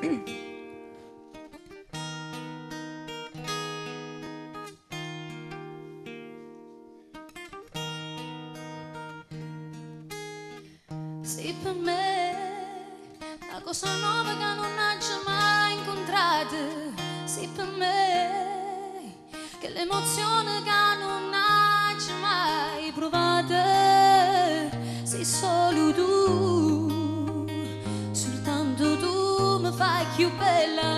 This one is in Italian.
Sì, per me una cosa nuova che non ho mai incontrato. Sì, per me che l'emozione che non ho mai provato. Sei solo tu, soltanto tu mi fai più bella.